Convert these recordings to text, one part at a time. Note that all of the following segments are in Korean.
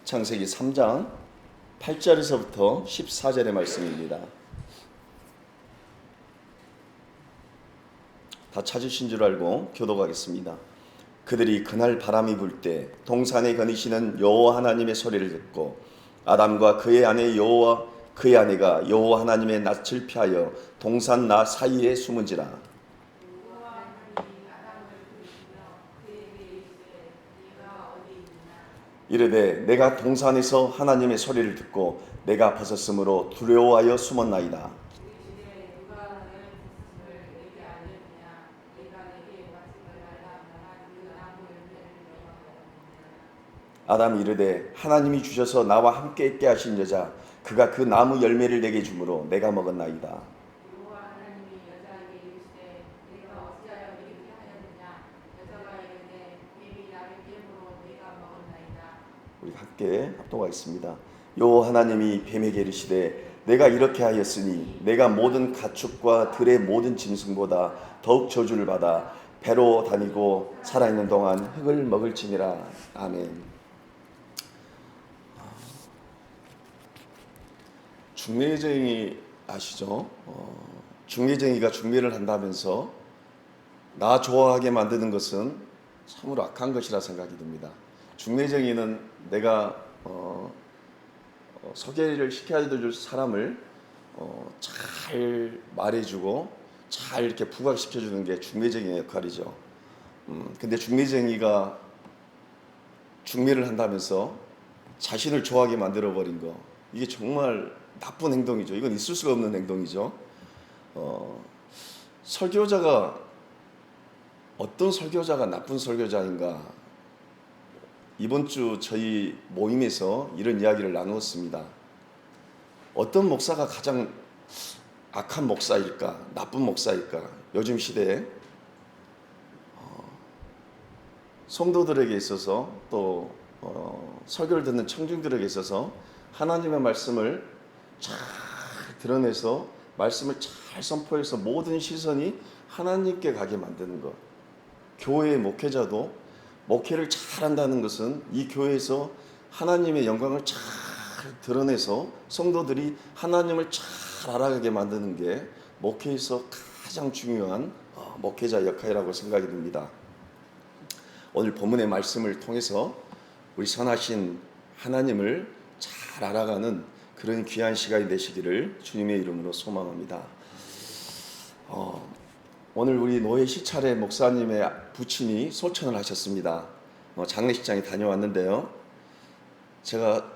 창세기 3장 8절에서부터 14절의 말씀입니다. 다 찾으신 줄 알고 교독하겠습니다. 그들이 그날 바람이 불 때 동산에 거니시는 여호와 하나님의 소리를 듣고 아담과 그의 아내 여호와 그의 아내가 여호와 하나님의 낯을 피하여 동산 나 사이에 숨은지라. 이르되 내가 동산에서 하나님의 소리를 듣고 내가 벗었으므로 두려워하여 숨었나이다. 아담이 이르되 하나님이 주셔서 나와 함께 있게 하신 여자 그가 그 나무 열매를 내게 주므로 내가 먹었나이다. 우리 함께 합독하겠습니다. 여호와 하나님이 뱀에게 이르시되 내가 이렇게 하였으니 내가 모든 가축과 들의 모든 짐승보다 더욱 저주를 받아 배로 다니고 살아있는 동안 흙을 먹을지니라. 아멘. 중매쟁이 아시죠? 중매쟁이가 중매를 한다면서 나 좋아하게 만드는 것은 참으로 악한 것이라 생각이 듭니다. 중매쟁이는 내가 소개를 시켜줄 사람을 잘 말해주고 잘 이렇게 부각시켜주는 게 중매쟁이의 역할이죠. 근데 중매쟁이가 중매를 한다면서 자신을 좋아하게 만들어버린 거, 이게 정말 나쁜 행동이죠. 이건 있을 수가 없는 행동이죠. 설교자가 어떤 설교자가 나쁜 설교자인가? 이번 주 저희 모임에서 이런 이야기를 나누었습니다. 어떤 목사가 가장 악한 목사일까? 나쁜 목사일까? 요즘 시대에 성도들에게 있어서 또 설교를 듣는 청중들에게 있어서 하나님의 말씀을 잘 드러내서 말씀을 잘 선포해서 모든 시선이 하나님께 가게 만드는 것. 교회의 목회자도 목회를 잘한다는 것은 이 교회에서 하나님의 영광을 잘 드러내서 성도들이 하나님을 잘 알아가게 만드는 게 목회에서 가장 중요한 목회자 역할이라고 생각이 듭니다. 오늘 본문의 말씀을 통해서 우리 선하신 하나님을 잘 알아가는 그런 귀한 시간이 되시기를 주님의 이름으로 소망합니다. 오늘 우리 노회 시찰의 목사님의 부친이 소천을 하셨습니다. 장례식장에 다녀왔는데요. 제가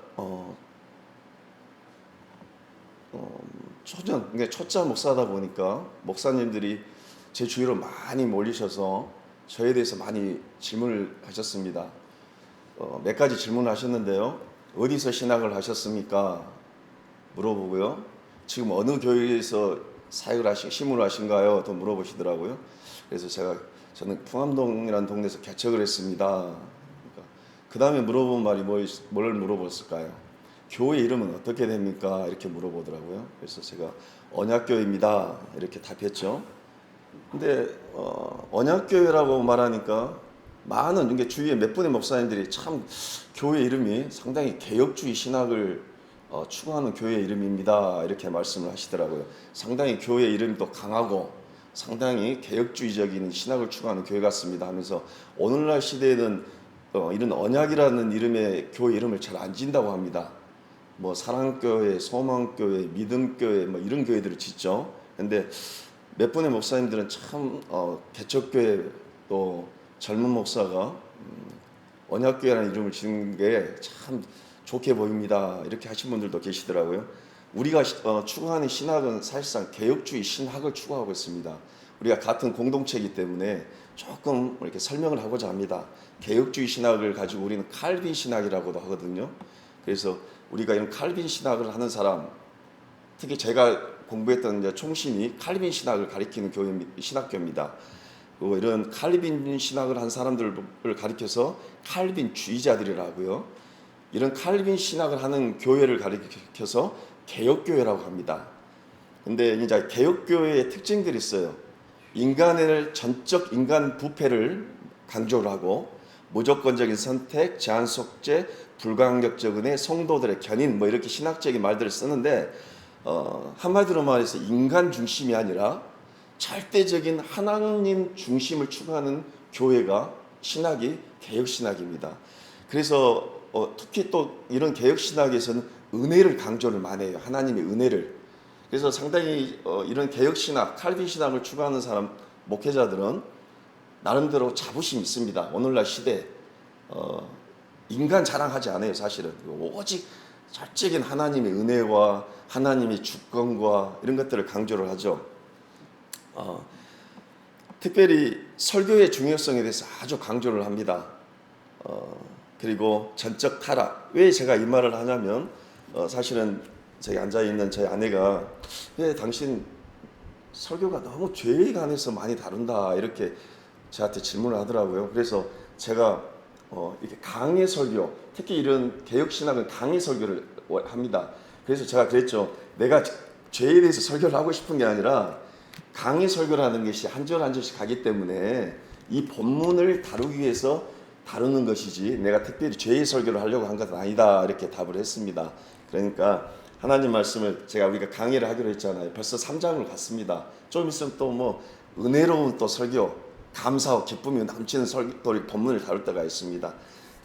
초짜 목사다 보니까 목사님들이 제 주위로 많이 몰리셔서 저에 대해서 많이 질문을 하셨습니다. 몇 가지 질문을 하셨는데요. 어디서 신학을 하셨습니까? 물어보고요. 지금 어느 교회에서 사역을 심을 하신가요? 또 물어보시더라고요. 그래서 저는 풍암동이라는 동네에서 개척을 했습니다. 그 다음에 물어본 말이 뭘 물어봤을까요? 교회 이름은 어떻게 됩니까? 이렇게 물어보더라고요. 그래서 제가 언약교회입니다. 이렇게 답했죠. 근데 언약교회라고 말하니까 많은 이게 주위에 몇 분의 목사님들이 참 교회 이름이 상당히 개혁주의 신학을 추구하는 교회 이름입니다. 이렇게 말씀을 하시더라고요. 상당히 교회 이름도 강하고 상당히 개혁주의적인 신학을 추구하는 교회 같습니다 하면서 오늘날 시대에는 이런 언약이라는 이름의 교회 이름을 잘 안 짓는다고 합니다. 사랑교회, 소망교회, 믿음교회 이런 교회들을 짓죠. 근데 몇 분의 목사님들은 참 개척교회 또 젊은 목사가 언약교회라는 이름을 짓는 게 참 좋게 보입니다. 이렇게 하신 분들도 계시더라고요. 우리가 추구하는 신학은 사실상 개혁주의 신학을 추구하고 있습니다. 우리가 같은 공동체이기 때문에 조금 이렇게 설명을 하고자 합니다. 개혁주의 신학을 가지고 우리는 칼빈 신학이라고도 하거든요. 그래서 우리가 이런 칼빈 신학을 하는 사람, 특히 제가 공부했던 총신이 칼빈 신학을 가리키는 신학교입니다. 그리고 이런 칼빈 신학을 한 사람들을 가리켜서 칼빈주의자들이라고요. 이런 칼빈 신학을 하는 교회를 가리켜서 개혁교회라고 합니다. 근데 이제 개혁교회의 특징들이 있어요. 인간의 전적 인간 부패를 강조를 하고 무조건적인 선택, 제한 속죄, 불가항력적 은혜, 성도들의 견인 뭐 이렇게 신학적인 말들을 쓰는데 한마디로 말해서 인간 중심이 아니라 절대적인 하나님 중심을 추구하는 교회가 신학이 개혁신학입니다. 그래서 특히 또 이런 개혁신학에서는 은혜를 강조를 많이 해요. 하나님의 은혜를. 그래서 상당히 이런 개혁신학, 칼빈신학을 추구하는 사람 목회자들은 나름대로 자부심이 있습니다. 오늘날 시대에 인간 자랑하지 않아요. 사실은 오직 절적인 하나님의 은혜와 하나님의 주권과 이런 것들을 강조를 하죠. 특별히 설교의 중요성에 대해서 아주 강조를 합니다. 그리고 전적 타락. 왜 제가 이 말을 하냐면 사실은 저기 앉아있는 저희 아내가 왜 당신 설교가 너무 죄에 관해서 많이 다룬다 이렇게 저한테 질문을 하더라고요. 그래서 제가 이렇게 강의 설교, 특히 이런 개혁신학은 강의 설교를 합니다. 그래서 제가 그랬죠. 내가 죄에 대해서 설교를 하고 싶은 게 아니라 강의 설교라는 것이 한 절 한 절씩 가기 때문에 이 본문을 다루기 위해서 다루는 것이지 내가 특별히 죄의 설교를 하려고 한 것은 아니다 이렇게 답을 했습니다. 그러니까 하나님 말씀을 우리가 강의를 하기로 했잖아요. 벌써 3장을 갔습니다. 좀 있으면 또 뭐 은혜로운 또 설교, 감사와 기쁨이 넘치는 설교, 본문을 다룰 때가 있습니다.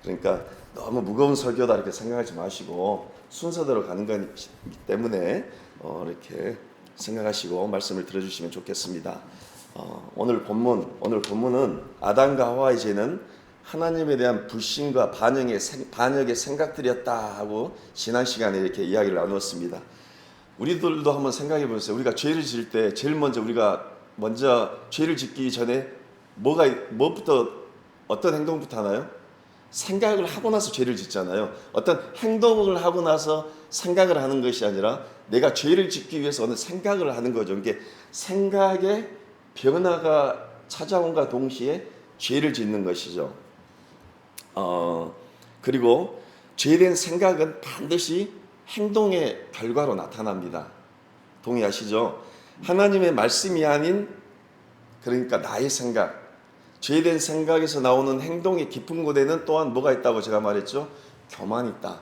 그러니까 너무 무거운 설교다 이렇게 생각하지 마시고 순서대로 가는 거기 때문에 이렇게 생각하시고 말씀을 들어주시면 좋겠습니다. 오늘 본문은 아담과 하와의 죄는 하나님에 대한 불신과 반역의 생각들이었다 하고 지난 시간에 이렇게 이야기를 나누었습니다. 우리들도 한번 생각해 보세요. 우리가 죄를 지을 때 제일 우리가 먼저 죄를 짓기 전에 뭐부터 어떤 행동부터 하나요? 생각을 하고 나서 죄를 짓잖아요. 어떤 행동을 하고 나서 생각을 하는 것이 아니라 내가 죄를 짓기 위해서 어느 생각을 하는 거죠. 이게 생각의 변화가 찾아온과 동시에 죄를 짓는 것이죠. 그리고 죄된 생각은 반드시 행동의 결과로 나타납니다. 동의하시죠? 하나님의 말씀이 아닌 그러니까 나의 생각, 죄된 생각에서 나오는 행동의 깊은 곳에는 또한 뭐가 있다고 제가 말했죠? 교만이 있다.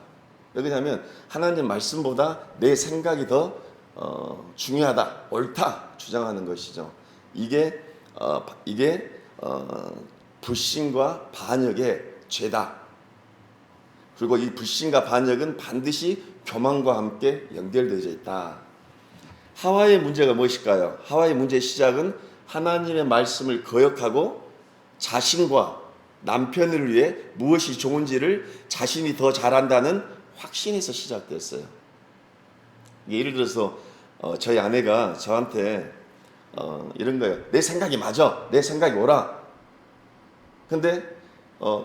왜 그러냐면 하나님 말씀보다 내 생각이 더 중요하다, 옳다 주장하는 것이죠. 이게 불신과 반역의 죄다. 그리고 이 불신과 반역은 반드시 교만과 함께 연결되어 있다. 하와의 문제가 무엇일까요? 하와의 문제의 시작은 하나님의 말씀을 거역하고 자신과 남편을 위해 무엇이 좋은지를 자신이 더 잘한다는 확신에서 시작됐어요. 예를 들어서 저희 아내가 저한테 이런 거예요. 내 생각이 맞아. 내 생각이 옳아. 근데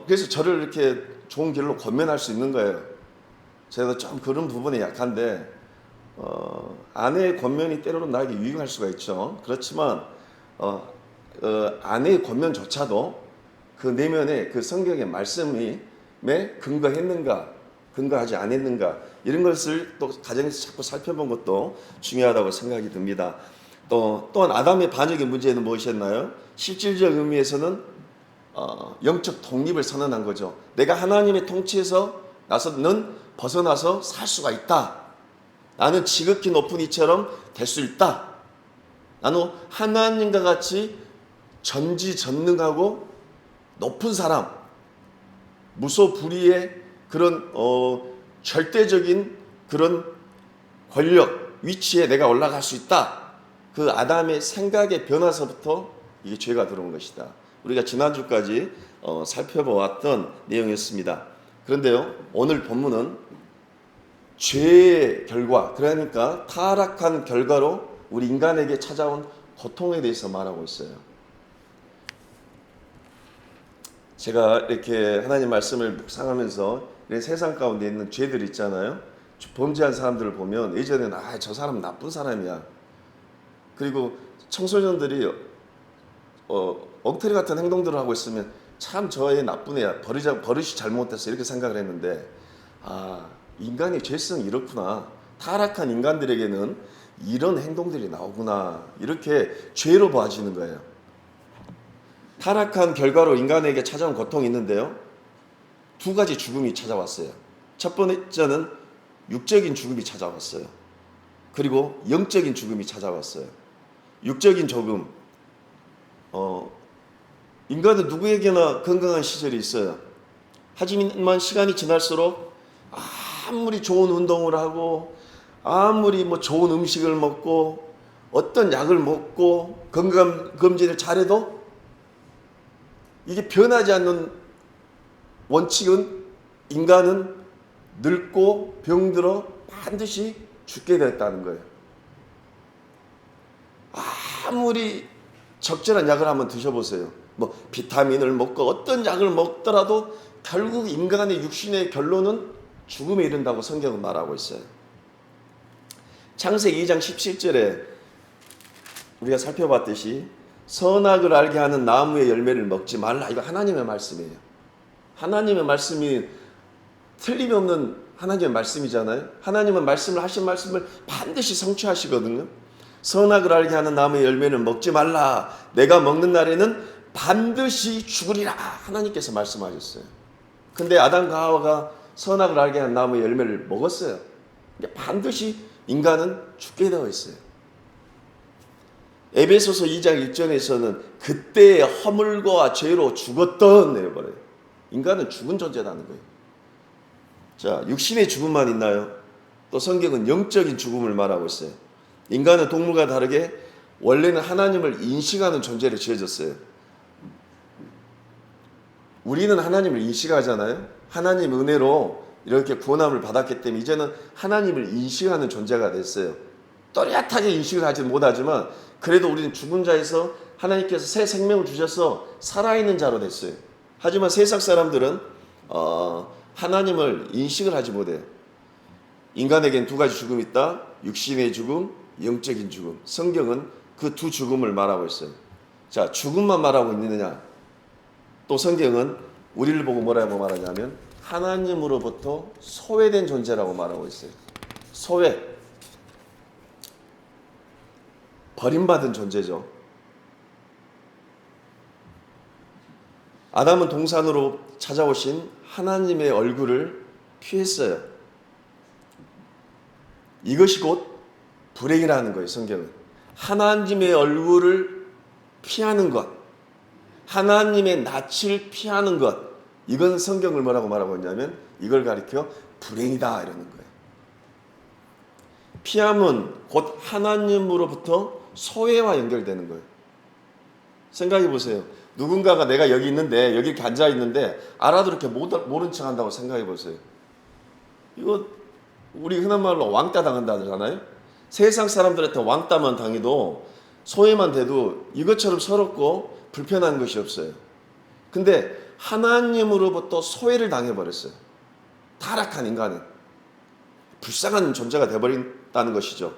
그래서 저를 이렇게 좋은 길로 권면할 수 있는 거예요. 제가 좀 그런 부분에 약한데 아내의 권면이 때로는 나에게 유익할 수가 있죠. 그렇지만 아내의 권면조차도 그 내면에 그 성경의 말씀에 근거했는가, 근거하지 않았는가 이런 것을 또 가정에서 자꾸 살펴본 것도 중요하다고 생각이 듭니다. 또한 아담의 반역의 문제는 무엇이었나요? 실질적 의미에서는 영적 독립을 선언한 거죠. 내가 하나님의 통치에서 나서는 벗어나서 살 수가 있다. 나는 지극히 높은 이처럼 될 수 있다. 나는 하나님과 같이 전지전능하고 높은 사람, 무소불위의 그런 절대적인 그런 권력, 위치에 내가 올라갈 수 있다. 그 아담의 생각의 변화서부터 이게 죄가 들어온 것이다. 우리가 지난주까지 살펴보았던 내용이었습니다. 그런데요, 오늘 본문은 죄의 결과, 그러니까 타락한 결과로 우리 인간에게 찾아온 고통에 대해서 말하고 있어요. 제가 이렇게 하나님 말씀을 묵상하면서 이런 세상 가운데 있는 죄들 있잖아요. 범죄한 사람들을 보면 예전에는 저 사람 나쁜 사람이야. 그리고 청소년들이 엉터리 같은 행동들을 하고 있으면 참 저 애 나쁜 애야. 버릇이 잘못됐어. 이렇게 생각을 했는데 인간의 죄성이 이렇구나. 타락한 인간들에게는 이런 행동들이 나오구나. 이렇게 죄로 봐지는 거예요. 타락한 결과로 인간에게 찾아온 고통이 있는데요. 두 가지 죽음이 찾아왔어요. 첫 번째는 육적인 죽음이 찾아왔어요. 그리고 영적인 죽음이 찾아왔어요. 육적인 죽음, 인간은 누구에게나 건강한 시절이 있어요. 하지만 시간이 지날수록 아무리 좋은 운동을 하고 아무리 좋은 음식을 먹고 어떤 약을 먹고 건강검진을 잘해도 이게 변하지 않는 원칙은 인간은 늙고 병들어 반드시 죽게 됐다는 거예요. 아무리 적절한 약을 한번 드셔보세요. 비타민을 먹고 어떤 약을 먹더라도 결국 인간의 육신의 결론은 죽음에 이른다고 성경은 말하고 있어요. 창세기 2장 17절에 우리가 살펴봤듯이 선악을 알게 하는 나무의 열매를 먹지 말라. 이거 하나님의 말씀이에요. 하나님의 말씀이 틀림없는 하나님의 말씀이잖아요. 하나님은 하신 말씀을 반드시 성취하시거든요. 선악을 알게 하는 나무의 열매는 먹지 말라. 내가 먹는 날에는 반드시 죽으리라. 하나님께서 말씀하셨어요. 근데 아담과 하와가 선악을 알게 하는 나무의 열매를 먹었어요. 반드시 인간은 죽게 되어 있어요. 에베소서 2장 1절에서는 그때의 허물과 죄로 죽었던 내버려요. 인간은 죽은 존재라는 거예요. 자, 육신의 죽음만 있나요? 또 성경은 영적인 죽음을 말하고 있어요. 인간은 동물과 다르게 원래는 하나님을 인식하는 존재로 지어졌어요. 우리는 하나님을 인식하잖아요. 하나님 은혜로 이렇게 구원함을 받았기 때문에 이제는 하나님을 인식하는 존재가 됐어요. 또렷하게 인식을 하지는 못하지만 그래도 우리는 죽은 자에서 하나님께서 새 생명을 주셔서 살아있는 자로 됐어요. 하지만 세상 사람들은 하나님을 인식을 하지 못해요. 인간에겐 두 가지 죽음이 있다. 육신의 죽음, 영적인 죽음. 성경은 그 두 죽음을 말하고 있어요. 자, 죽음만 말하고 있느냐? 또 성경은 우리를 보고 뭐라고 말하냐면 하나님으로부터 소외된 존재라고 말하고 있어요. 소외. 버림받은 존재죠. 아담은 동산으로 찾아오신 하나님의 얼굴을 피했어요. 이것이 곧 불행이라는 거예요. 성경은. 하나님의 얼굴을 피하는 것, 하나님의 낯을 피하는 것, 이건 성경을 뭐라고 말하고 있냐면 이걸 가리켜 불행이다 이러는 거예요. 피함은 곧 하나님으로부터 소외와 연결되는 거예요. 생각해 보세요. 누군가가 내가 여기 있는데 여기 이렇게 앉아 있는데 알아도 이렇게 모른 척 한다고 생각해 보세요. 이거 우리 흔한 말로 왕따 당한다잖아요. 세상 사람들한테 왕따만 당해도 소외만 돼도 이것처럼 서럽고 불편한 것이 없어요. 근데 하나님으로부터 소외를 당해버렸어요. 타락한 인간은 불쌍한 존재가 되어버린다는 것이죠.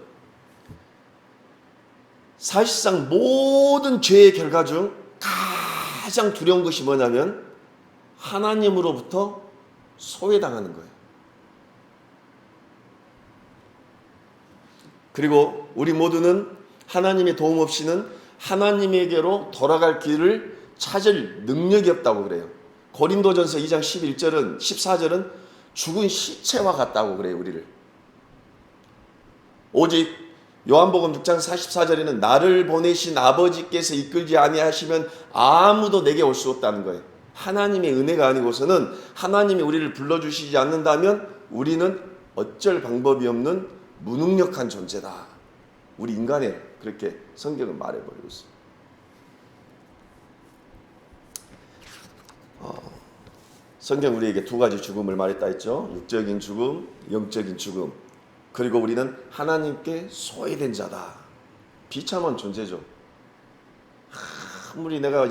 사실상 모든 죄의 결과 중 가장 두려운 것이 뭐냐면 하나님으로부터 소외당하는 거예요. 그리고 우리 모두는 하나님의 도움 없이는 하나님에게로 돌아갈 길을 찾을 능력이 없다고 그래요. 고린도전서 2장 11절은 14절은 죽은 시체와 같다고 그래요. 우리를. 오직 요한복음 6장 44절에는 나를 보내신 아버지께서 이끌지 아니하시면 아무도 내게 올 수 없다는 거예요. 하나님의 은혜가 아니고서는 하나님이 우리를 불러주시지 않는다면 우리는 어쩔 방법이 없는 무능력한 존재다. 우리 인간에 그렇게 성경은 말해버리고 있어요. 성경 우리에게 두 가지 죽음을 말했다 했죠. 육적인 죽음, 영적인 죽음. 그리고 우리는 하나님께 소외된 자다. 비참한 존재죠. 아무리 내가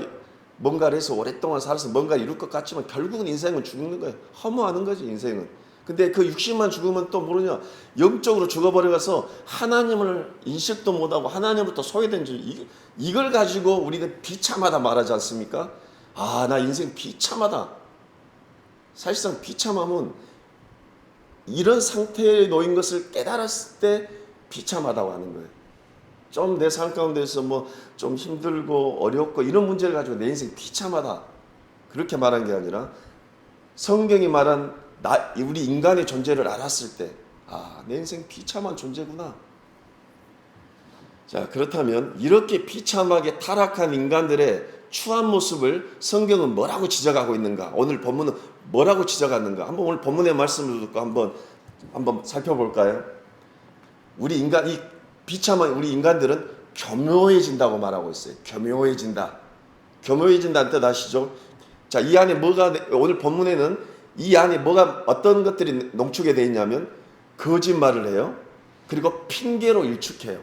뭔가를 해서 오랫동안 살아서 뭔가 이룰 것 같지만 결국은 인생은 죽는 거예요. 허무하는 거지 인생은. 근데 그 육신만 죽으면 또 모르냐. 영적으로 죽어버려서 하나님을 인식도 못하고 하나님부터 소외된 줄 이걸 가지고 우리는 비참하다 말하지 않습니까? 아, 나 인생 비참하다. 사실상 비참함은 이런 상태에 놓인 것을 깨달았을 때 비참하다고 하는 거예요. 좀 내 삶 가운데서 좀 힘들고 어렵고 이런 문제를 가지고 내 인생 비참하다. 그렇게 말한 게 아니라 성경이 말한 우리 인간의 존재를 알았을 때, 내 인생 비참한 존재구나. 자, 그렇다면 이렇게 비참하게 타락한 인간들의 추한 모습을 성경은 뭐라고 지적하고 있는가? 오늘 본문은 뭐라고 지적하는가? 한번 오늘 본문의 말씀을 듣고 한번 살펴볼까요? 이 비참한 우리 인간들은 교묘해진다고 말하고 있어요. 교묘해진다. 교묘해진다는 뜻 아시죠? 자, 이 안에 오늘 본문에는 이 안에 어떤 것들이 농축이 되어 있냐면 거짓말을 해요. 그리고 핑계로 일축해요.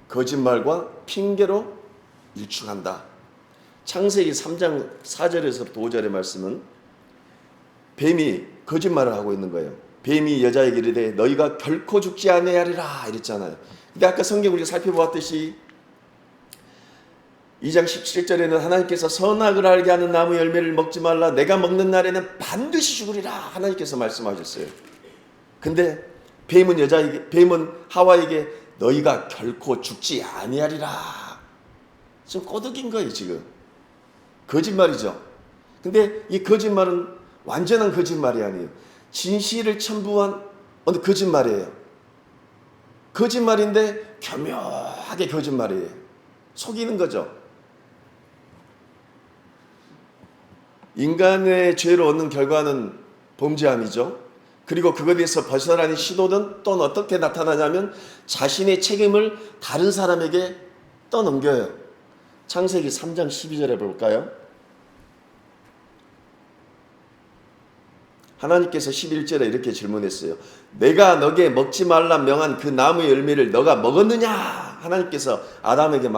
거짓말과 핑계로 일축한다. 창세기 3장 4절에서부터 5절의 말씀은 뱀이 거짓말을 하고 있는 거예요. 뱀이 여자에게 이르되 너희가 결코 죽지 아니하리라 이랬잖아요. 근데 아까 성경 우리가 살펴보았듯이 2장 17절에는 하나님께서 선악을 알게 하는 나무 열매를 먹지 말라 내가 먹는 날에는 반드시 죽으리라 하나님께서 말씀하셨어요. 근데 뱀은 하와에게 너희가 결코 죽지 아니하리라. 지금 꼬드긴 거예요. 지금 거짓말이죠. 근데 이 거짓말은 완전한 거짓말이 아니에요. 진실을 첨부한 어느 거짓말이에요. 거짓말인데 교묘하게 거짓말이에요. 속이는 거죠. 인간의 죄로 얻는 결과는 범죄함이죠. 그리고 그것에 대해서 벗어나는 시도는 또는 어떻게 나타나냐면 자신의 책임을 다른 사람에게 떠넘겨요. 창세기 3장 12절에 볼까요? 하나님께서 11절에 이렇게 질문했어요. 내가 너에게 먹지 말라 명한 그 나무의 열매를 너가 먹었느냐? 하나님께서 아담에게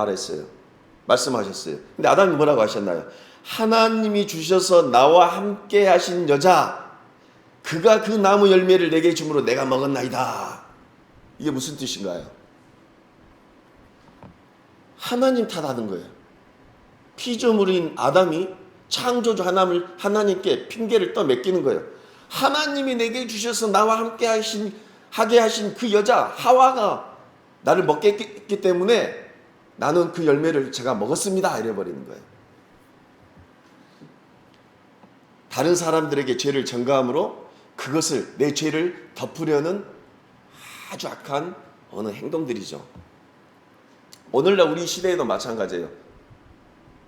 말씀하셨어요. 근데 아담이 뭐라고 하셨나요? 하나님이 주셔서 나와 함께 하신 여자 그가 그 나무 열매를 내게 주므로 내가 먹었나이다. 이게 무슨 뜻인가요? 하나님 탓하는 거예요. 피조물인 아담이 창조주 하나님께 핑계를 떠맡기는 거예요. 하나님이 내게 주셔서 나와 함께 하게 하신 그 여자 하와가 나를 먹게 했기 때문에 나는 그 열매를 제가 먹었습니다. 이래버리는 거예요. 다른 사람들에게 죄를 전가함으로 그것을 내 죄를 덮으려는 아주 악한 어느 행동들이죠. 오늘날 우리 시대에도 마찬가지예요.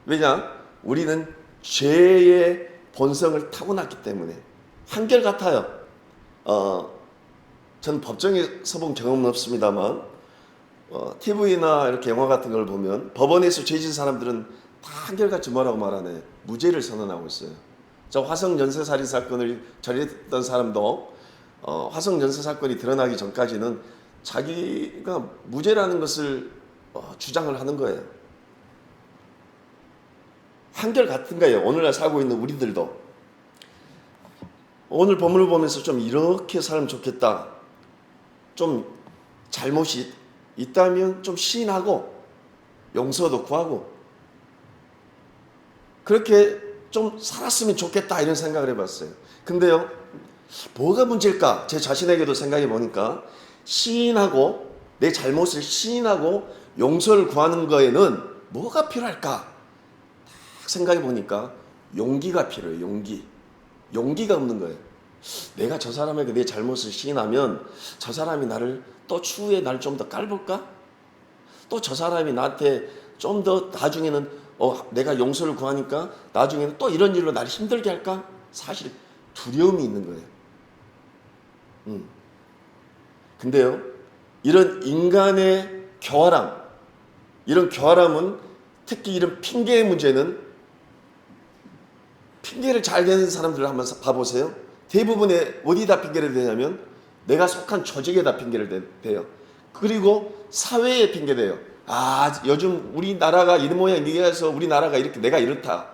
왜냐? 우리는 죄의 본성을 타고났기 때문에 한결같아요. 저는 법정에 서본 경험은 없습니다만 TV나 이렇게 영화 같은 걸 보면 법원에서 죄진 사람들은 다 한결같이 뭐라고 말하네. 무죄를 선언하고 있어요. 저 화성 연쇄살인 사건을 처리했던 사람도 화성 연쇄 사건이 드러나기 전까지는 자기가 무죄라는 것을 주장을 하는 거예요. 한결같은 거예요. 오늘날 살고 있는 우리들도. 오늘 본문을 보면서 좀 이렇게 살면 좋겠다. 좀 잘못이 있다면 좀 시인하고 용서도 구하고 그렇게 좀 살았으면 좋겠다 이런 생각을 해봤어요. 근데요, 뭐가 문제일까? 제 자신에게도 생각해 보니까 시인하고 내 잘못을 시인하고 용서를 구하는 거에는 뭐가 필요할까? 딱 생각해 보니까 용기가 필요해요. 용기가 없는 거예요. 내가 저 사람에게 내 잘못을 시인하면 저 사람이 나를 또 추후에 날 좀 더 깔볼까? 또 저 사람이 나한테 좀 더 나중에는 내가 용서를 구하니까 나중에는 또 이런 일로 나를 힘들게 할까? 사실 두려움이 있는 거예요. 근데요, 이런 인간의 이런 교활함은 특히 이런 핑계의 문제는 핑계를 잘 대는 사람들을 한번 봐보세요. 대부분의 어디다 핑계를 대냐면 내가 속한 조직에다 핑계를 대요. 그리고 사회에 핑계대요. 요즘 우리나라가 이런 모양이어서 우리나라가 이렇게 내가 이렇다.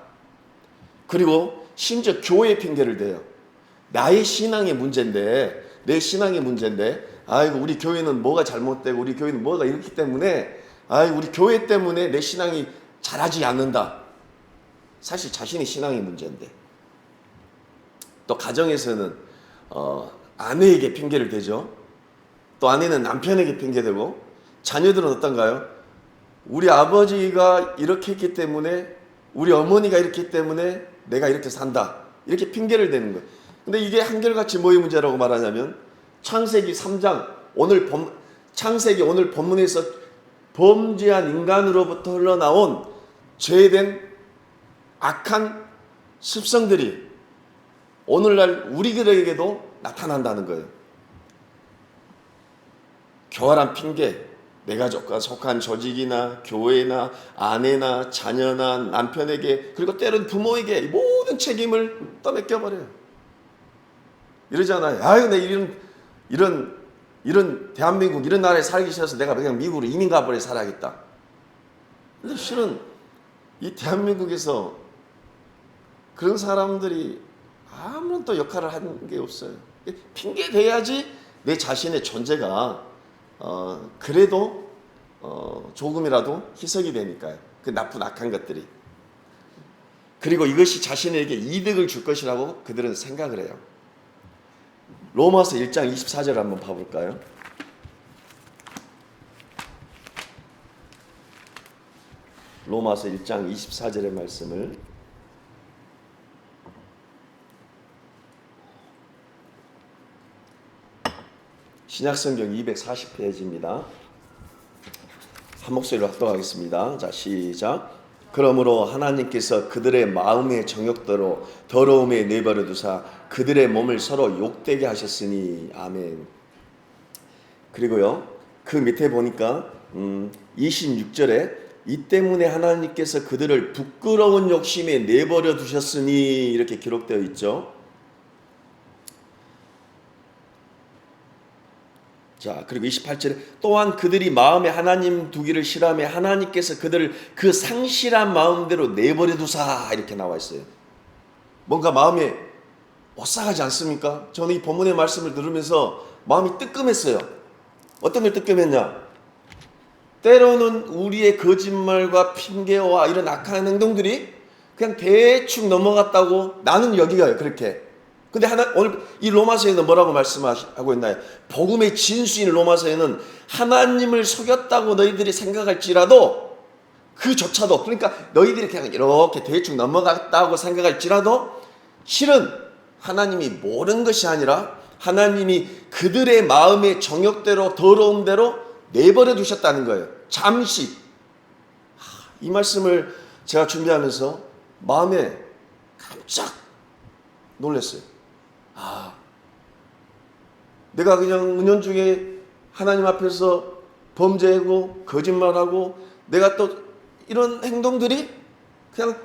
그리고 심지어 교회에 핑계를 대요. 내 신앙의 문제인데 아이고 우리 교회는 뭐가 잘못되고 우리 교회는 뭐가 이렇기 때문에 우리 교회 때문에 내 신앙이 자라지 않는다. 사실 자신의 신앙의 문제인데. 또 가정에서는 아내에게 핑계를 대죠. 또 아내는 남편에게 핑계대고 자녀들은 어떤가요? 우리 아버지가 이렇게 했기 때문에 우리 어머니가 이렇기 때문에 내가 이렇게 산다. 이렇게 핑계를 대는 거예요. 근데 이게 한결같이 뭐의 문제라고 말하냐면 창세기 3장 창세기 오늘 본문에서 범죄한 인간으로부터 흘러나온 죄된 악한 습성들이 오늘날 우리들에게도 나타난다는 거예요. 교활한 핑계, 내가 속한 조직이나 교회나 아내나 자녀나 남편에게 그리고 때로는 부모에게 모든 책임을 떠맡겨버려요. 이러잖아요. 아유, 내 이런 대한민국 이런 나라에 살기 싫어서 내가 그냥 미국으로 이민 가버려 살아야겠다. 근데 실은 이 대한민국에서 그런 사람들이 아무런 또 역할을 한 게 없어요. 핑계 대야지 내 자신의 존재가 그래도 조금이라도 희석이 되니까요. 그 나쁜 악한 것들이. 그리고 이것이 자신에게 이득을 줄 것이라고 그들은 생각을 해요. 로마서 1장 24절 한번 봐볼까요? 로마서 1장 24절의 말씀을 신약성경 240페이지입니다. 한 목소리로 합독하겠습니다. 자, 시작. 그러므로 하나님께서 그들의 마음의 정욕대로 더러움에 내버려 두사 그들의 몸을 서로 욕되게 하셨으니. 아멘. 그리고요, 그 밑에 보니까 26절에 이 때문에 하나님께서 그들을 부끄러운 욕심에 내버려 두셨으니 이렇게 기록되어 있죠. 자, 그리고 28절에 또한 그들이 마음에 하나님 두기를 싫어하며 하나님께서 그들을 그 상실한 마음대로 내버려 두사 이렇게 나와 있어요. 뭔가 마음에 오싹하지 않습니까? 저는 이 본문의 말씀을 들으면서 마음이 뜨끔했어요. 어떤 걸 뜨끔했냐? 때로는 우리의 거짓말과 핑계와 이런 악한 행동들이 그냥 대충 넘어갔다고 나는 여기가요. 그렇게. 근데 오늘 이 로마서에는 뭐라고 말씀하고 있나요? 복음의 진수인 로마서에는 하나님을 속였다고 너희들이 생각할지라도 그조차도, 그러니까 너희들이 그냥 이렇게 대충 넘어갔다고 생각할지라도 실은 하나님이 모르는 것이 아니라 하나님이 그들의 마음의 정욕대로 더러움대로 내버려 두셨다는 거예요. 잠시. 이 말씀을 제가 준비하면서 마음에 깜짝 놀랐어요. 내가 그냥 은연중에 하나님 앞에서 범죄하고 거짓말하고 내가 또 이런 행동들이 그냥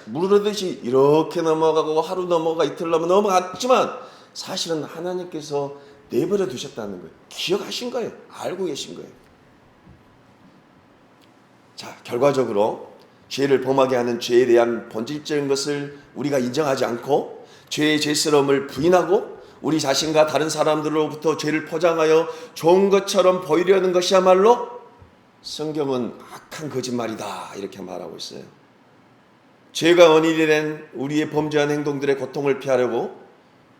물 흐르듯이 이렇게 넘어가고 하루 넘어가 이틀 넘어갔지만 사실은 하나님께서 내버려 두셨다는 거예요. 기억하신 거예요. 알고 계신 거예요. 자, 결과적으로 죄를 범하게 하는 죄에 대한 본질적인 것을 우리가 인정하지 않고 죄의 죄스러움을 부인하고 우리 자신과 다른 사람들로부터 죄를 포장하여 좋은 것처럼 보이려는 것이야말로 성경은 악한 거짓말이다 이렇게 말하고 있어요. 죄가 원인이 된 우리의 범죄한 행동들의 고통을 피하려고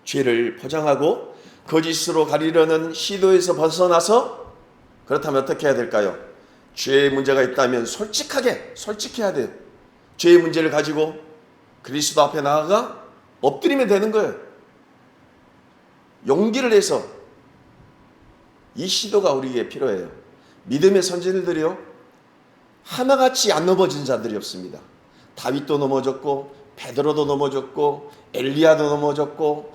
죄를 포장하고 거짓으로 가리려는 시도에서 벗어나서 그렇다면 어떻게 해야 될까요? 죄의 문제가 있다면 솔직해야 돼요. 죄의 문제를 가지고 그리스도 앞에 나아가 엎드리면 되는 거예요. 용기를 내서 이 시도가 우리에게 필요해요. 믿음의 선진들이요, 하나같이 안 넘어진 자들이 없습니다. 다윗도 넘어졌고 베드로도 넘어졌고 엘리야도 넘어졌고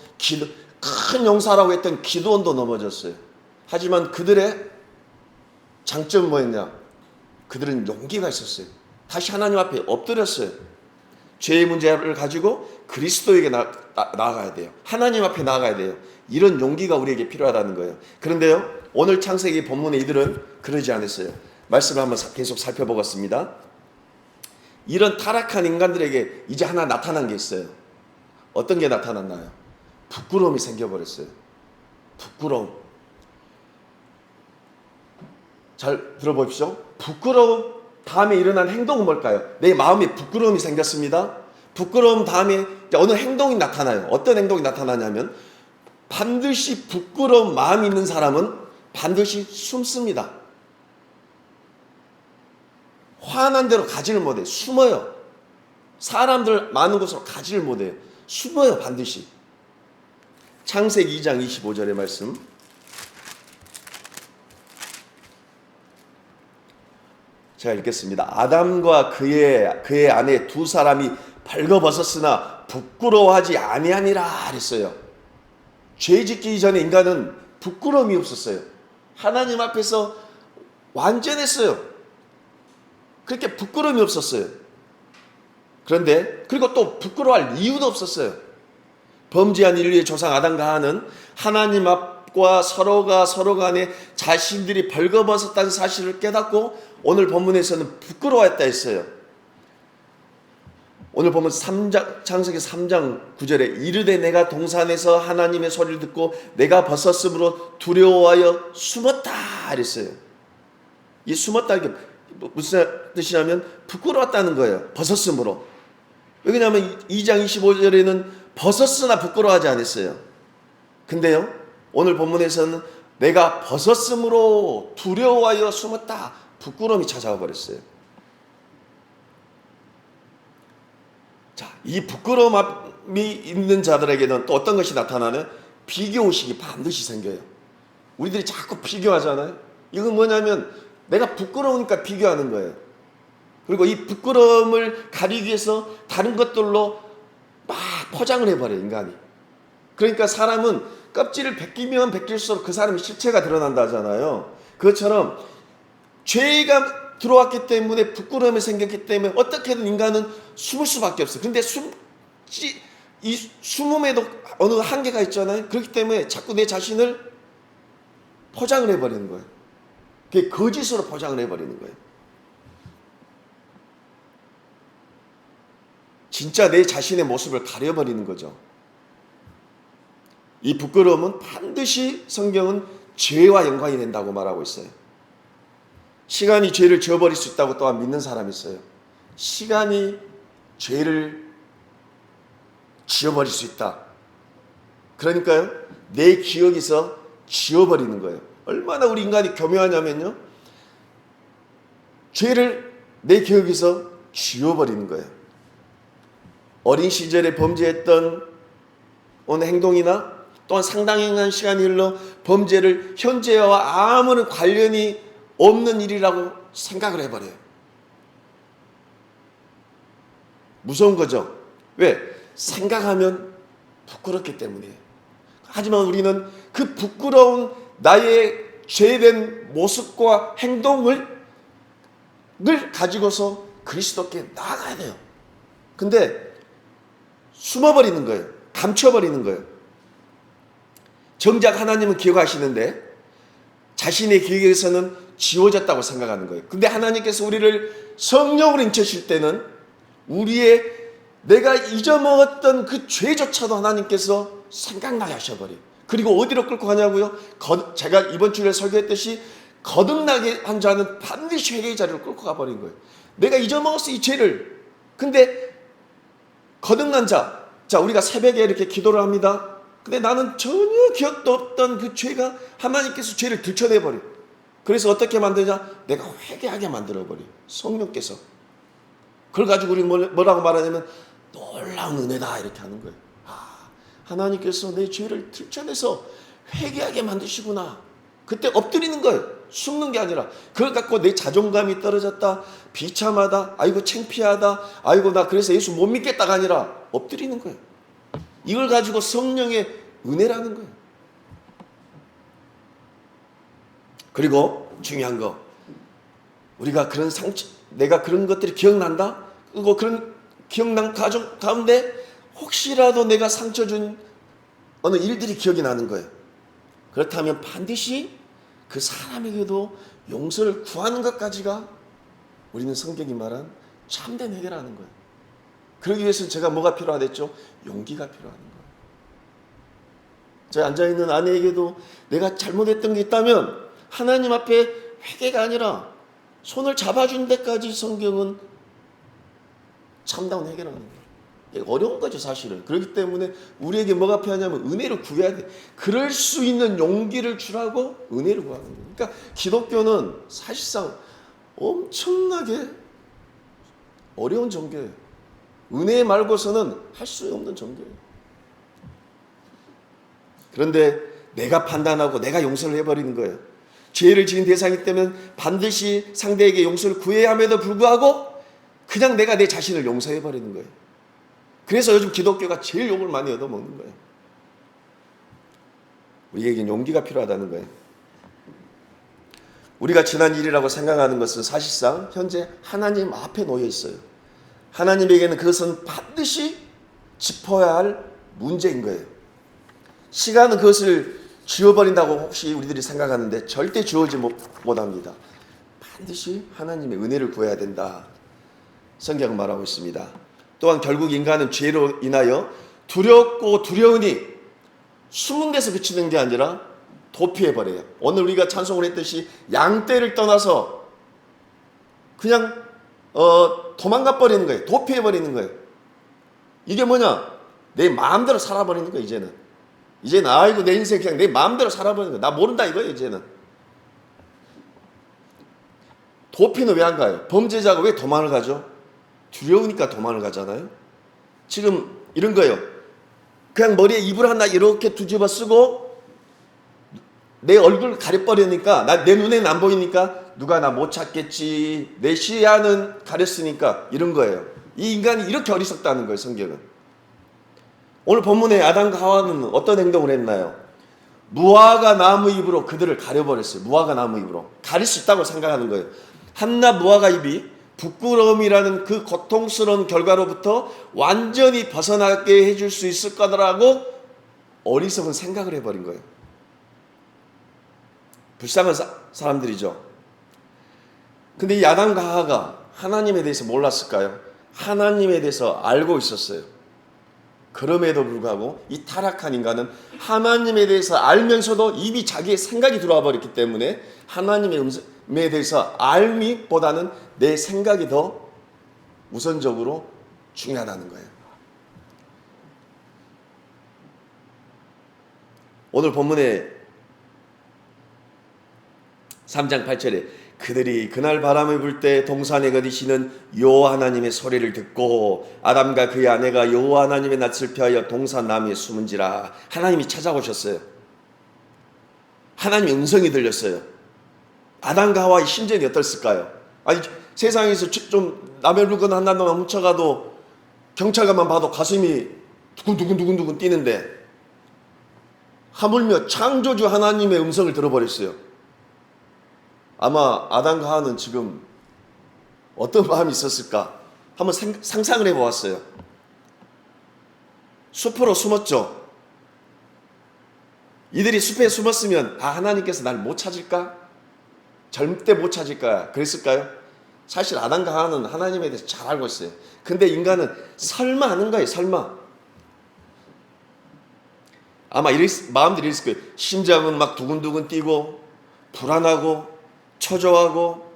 큰 용사라고 했던 기드온도 넘어졌어요. 하지만 그들의 장점은 뭐였냐? 그들은 용기가 있었어요. 다시 하나님 앞에 엎드렸어요. 죄의 문제를 가지고 그리스도에게 나아가야 돼요. 하나님 앞에 나아가야 돼요. 이런 용기가 우리에게 필요하다는 거예요. 그런데요, 오늘 창세기 본문의 이들은 그러지 않았어요. 말씀을 한번 계속 살펴보겠습니다. 이런 타락한 인간들에게 이제 하나 나타난 게 있어요. 어떤 게 나타났나요? 부끄러움이 생겨버렸어요. 부끄러움. 잘 들어보십시오. 부끄러움 다음에 일어난 행동은 뭘까요? 내 마음에 부끄러움이 생겼습니다. 부끄러움 다음에 어느 행동이 나타나요. 어떤 행동이 나타나냐면 반드시 부끄러운 마음이 있는 사람은 반드시 숨습니다. 화난 대로 가지를 못해. 숨어요. 사람들 많은 곳으로 가지를 못해요. 숨어요, 반드시. 창세기 2장 25절의 말씀. 제가 읽겠습니다. 아담과 그의 아내 두 사람이 벌거벗었으나 부끄러워하지 아니하니라 그랬어요. 죄 짓기 전에 인간은 부끄러움이 없었어요. 하나님 앞에서 완전했어요. 그렇게 부끄러움이 없었어요. 그런데 그리고 또 부끄러워할 이유도 없었어요. 범죄한 인류의 조상 아담과 하와는 하나님 앞과 서로 간에 자신들이 벌거벗었다는 사실을 깨닫고 오늘 본문에서는 부끄러워했다 했어요. 오늘 보면 창세기 3장 9절에 이르되 내가 동산에서 하나님의 소리를 듣고 내가 벗었으므로 두려워하여 숨었다 그랬어요. 이 숨었다 이게 무슨 뜻이냐면 부끄러웠다는 거예요. 벗었으므로. 왜냐하면 2장 25절에는 벗었으나 부끄러워하지 않았어요. 근데요 오늘 본문에서는 내가 벗었으므로 두려워하여 숨었다. 부끄러움이 찾아와 버렸어요. 자, 이 부끄러움이 있는 자들에게는 또 어떤 것이 나타나는 비교의식이 반드시 생겨요. 우리들이 자꾸 비교하잖아요. 이건 뭐냐면 내가 부끄러우니까 비교하는 거예요. 그리고 이 부끄러움을 가리기 위해서 다른 것들로 막 포장을 해버려요, 인간이. 그러니까 사람은 껍질을 벗기면 벗길수록 그 사람의 실체가 드러난다 하잖아요. 그것처럼 죄가 들어왔기 때문에 부끄러움이 생겼기 때문에 어떻게든 인간은 숨을 수밖에 없어요. 근데 이 숨음에도 어느 한계가 있잖아요. 그렇기 때문에 자꾸 내 자신을 포장을 해버리는 거예요. 그게 거짓으로 포장을 해버리는 거예요. 진짜 내 자신의 모습을 가려버리는 거죠. 이 부끄러움은 반드시 성경은 죄와 연관이 된다고 말하고 있어요. 시간이 죄를 지워버릴 수 있다고 또한 믿는 사람이 있어요. 시간이 죄를 지워버릴 수 있다. 그러니까요, 내 기억에서 지워버리는 거예요. 얼마나 우리 인간이 교묘하냐면요, 죄를 내 기억에서 지워버리는 거예요. 어린 시절에 범죄했던 어느 행동이나 또한 상당한 시간이 흘러 범죄를 현재와 아무런 관련이 없는 일이라고 생각을 해버려요. 무서운 거죠. 왜? 생각하면 부끄럽기 때문이에요. 하지만 우리는 그 부끄러운 나의 죄된 모습과 행동을 가지고서 그리스도께 나아가야 돼요. 근데 숨어버리는 거예요. 감춰버리는 거예요. 정작 하나님은 기억하시는데 자신의 기억에서는 지워졌다고 생각하는 거예요. 근데 하나님께서 우리를 성령으로 인치실 때는 우리의 내가 잊어먹었던 그 죄조차도 하나님께서 생각나게 하셔버려요. 그리고 어디로 끌고 가냐고요? 제가 이번 주에 설교했듯이 거듭나게 한 자는 반드시 회개의 자리로 끌고 가버린 거예요. 내가 잊어먹었어 이 죄를. 근데 거듭난 자, 우리가 새벽에 이렇게 기도를 합니다. 근데 나는 전혀 기억도 없던 그 죄가 하나님께서 죄를 들춰내버려요. 그래서 어떻게 만드냐? 내가 회개하게 만들어버려요. 성령께서. 그걸 가지고 우리는 뭐라고 말하냐면 놀라운 은혜다 이렇게 하는 거예요. 하나님께서 내 죄를 들춰내서 회개하게 만드시구나. 그때 엎드리는 거예요. 숨는 게 아니라. 그걸 갖고 내 자존감이 떨어졌다, 비참하다, 아이고 창피하다, 아이고 나 그래서 예수 못 믿겠다가 아니라 엎드리는 거예요. 이걸 가지고 성령의 은혜라는 거예요. 그리고 중요한 거, 우리가 그런 내가 그런 것들이 기억난다? 그리고 그런 기억난 가정 가운데 혹시라도 내가 상처 준 어느 일들이 기억이 나는 거예요. 그렇다면 반드시 그 사람에게도 용서를 구하는 것까지가 우리는 성경이 말한 참된 해결하는 거예요. 그러기 위해서는 제가 뭐가 필요하댔죠? 용기가 필요한 거예요. 저 앉아있는 아내에게도 내가 잘못했던 게 있다면 하나님 앞에 회개가 아니라 손을 잡아준 데까지 성경은 참다운 해결하는 거예요. 어려운 거죠 사실은. 그렇기 때문에 우리에게 뭐가 필요하냐면 은혜를 구해야 돼. 그럴 수 있는 용기를 주라고 은혜를 구하는 거예요. 그러니까 기독교는 사실상 엄청나게 어려운 종교예요. 은혜 말고서는 할 수 없는 정도예요. 그런데 내가 판단하고 내가 용서를 해버리는 거예요. 죄를 지은 대상이기 때문에 반드시 상대에게 용서를 구해야 함에도 불구하고 그냥 내가 내 자신을 용서해버리는 거예요. 그래서 요즘 기독교가 제일 욕을 많이 얻어먹는 거예요. 우리에겐 용기가 필요하다는 거예요. 우리가 지난 일이라고 생각하는 것은 사실상 현재 하나님 앞에 놓여 있어요. 하나님에게는 그것은 반드시 짚어야 할 문제인 거예요. 시간은 그것을 지워버린다고 혹시 우리들이 생각하는데 절대 지워지 못합니다. 반드시 하나님의 은혜를 구해야 된다. 성경은 말하고 있습니다. 또한 결국 인간은 죄로 인하여 두렵고 두려우니 숨은 데서 그치는 게 아니라 도피해버려요. 오늘 우리가 찬송을 했듯이 양떼를 떠나서 그냥 도망가 버리는 거예요. 도피해버리는 거예요. 이게 뭐냐? 내 마음대로 살아버리는 거예요. 이제는 아이고 내 인생 그냥 내 마음대로 살아버리는 거예요. 나 모른다 이거예요. 이제는. 도피는 왜 안 가요? 범죄자가 왜 도망을 가죠? 두려우니까 도망을 가잖아요. 지금 이런 거예요. 그냥 머리에 이불 하나 이렇게 뒤집어 쓰고 내 얼굴 가려버리니까 내 눈에는 안 보이니까 누가 나 못 찾겠지. 내 시야는 가렸으니까 이런 거예요. 이 인간이 이렇게 어리석다는 거예요. 성경은. 오늘 본문에 아담과 하와는 어떤 행동을 했나요? 무화과 나무 잎으로 그들을 가려버렸어요. 무화과 나무 잎으로. 가릴 수 있다고 생각하는 거예요. 한낱 무화과 잎이 부끄러움이라는 그 고통스러운 결과로부터 완전히 벗어나게 해줄 수 있을 거라고 어리석은 생각을 해버린 거예요. 불쌍한 사람들이죠. 근데 이 아담과 하와가 하나님에 대해서 몰랐을까요? 하나님에 대해서 알고 있었어요. 그럼에도 불구하고 이 타락한 인간은 하나님에 대해서 알면서도 이미 자기의 생각이 들어와 버렸기 때문에 하나님의 음성에 대해서 알미보다는 내 생각이 더 우선적으로 중요하다는 거예요. 오늘 본문에 3장 8절에 그들이 그날 바람을 불 때 동산에 거니시는 여호와 하나님의 소리를 듣고 아담과 그의 아내가 여호와 하나님의 낯을 피하여 동산 나무에 숨은지라. 하나님이 찾아오셨어요. 하나님의 음성이 들렸어요. 아담과 하와의 심정이 어땠을까요? 아니 세상에서 좀 남의 물건 하나만 훔쳐가도 경찰관만 봐도 가슴이 두근두근 뛰는데 하물며 창조주 하나님의 음성을 들어버렸어요. 아마 아담과 하와는 지금 어떤 마음이 있었을까? 한번 상상을 해보았어요. 숲으로 숨었죠. 이들이 숲에 숨었으면 하나님께서 날 못 찾을까? 절대 못 찾을까? 그랬을까요? 사실 아담과 하와는 하나님에 대해서 잘 알고 있어요. 근데 인간은 설마 하는 거예요. 설마. 아마 마음들이 이랬을 거예요. 심장은 막 두근두근 뛰고 불안하고 초조하고